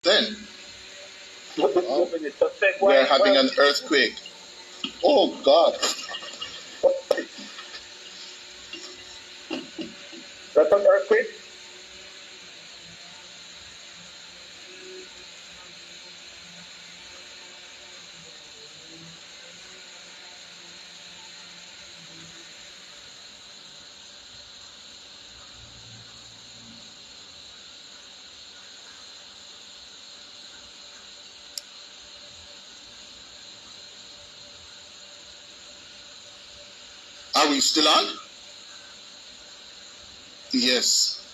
Then we're having an earthquake. Oh God. That's an earthquake? Are we still on? Yes.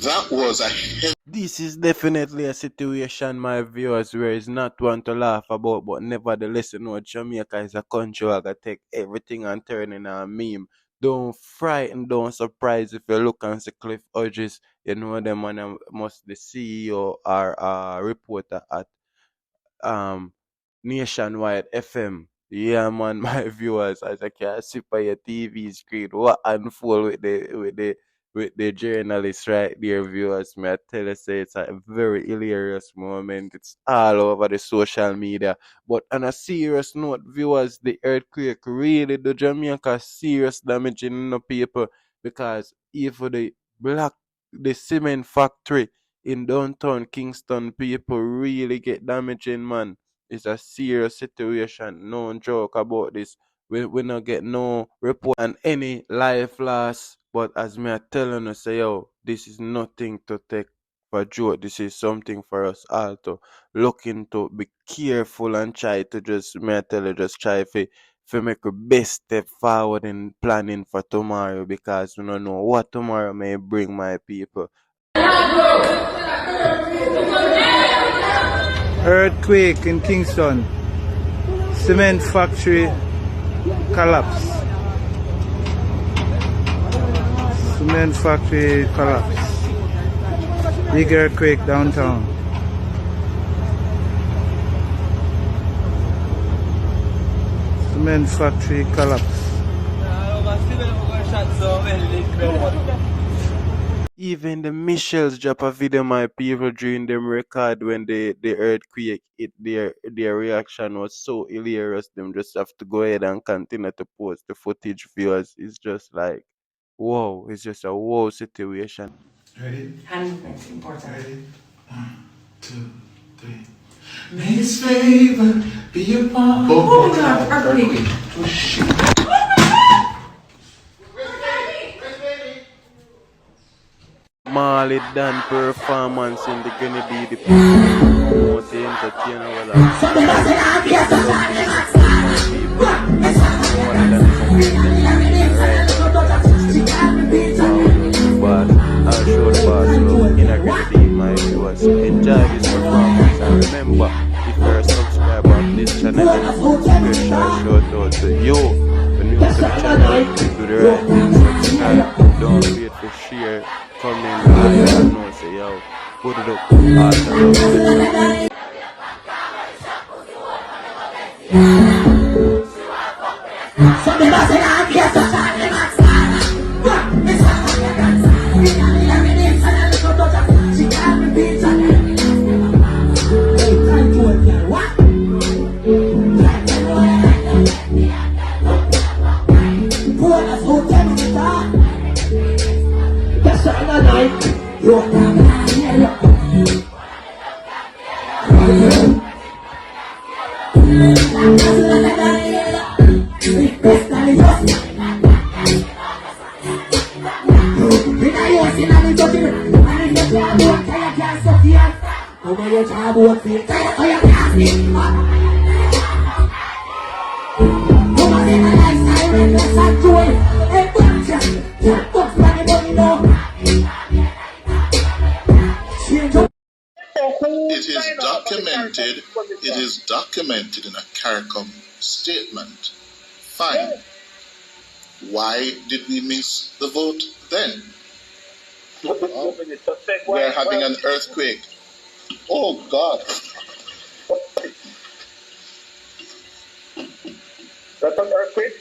That was a hell. This is definitely a situation, my viewers, where it's not one to laugh about, but nevertheless, you know, Jamaica is a country where I take everything and turn in a meme. Don't frighten, don't surprise if you look and see Cliff Hodges, you know, them man must the CEO or reporter at Nationwide FM. Yeah, man, my viewers, as I can see by your TV screen, what unfold with the journalists right there, viewers. May I tell you, say it's a very hilarious moment. It's all over the social media. But on a serious note, viewers, the earthquake really do Jamaica serious damage in the people because if the cement factory in downtown Kingston, people really get damaging, man. It's a serious situation. No joke about this. We not get no report and any life loss. But as me I telling you, say yo, this is nothing to take for joke. This is something for us all to look into, be careful and try to just me I tell you, just try to make the best step forward in planning for tomorrow because we don't know what tomorrow may bring, my people. Earthquake in Kingston. Cement factory collapse. Cement factory collapse. Big earthquake downtown. Cement factory collapse. Even the Michels drop a video, my people, during them record when the earthquake hit. Their reaction was so hilarious. Them just have to go ahead and continue to post the footage, viewers. It's just like, whoa, it's just a whoa situation. Ready? Hand movement important. Ready? 1, 2, 3. May His favor be upon. Oh God, earthquake. Oh shit. Marley Dan performance in the Grenady, the promote the entertainer I'll show the boss love in a Grenady, my viewers. Enjoy this performance and remember, if you're a subscriber of this channel, then special shout out to you. When you to the channel, do the right thing, subscribe. Don't forget to share, comment, and know, say yo, put it up, awesome. It is documented in a CARICOM statement. Fine. Why did we miss the vote then? We're having an earthquake. Oh God. That's an earthquake?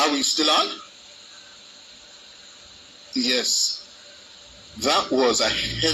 Are we still on? Yes. That was a heavy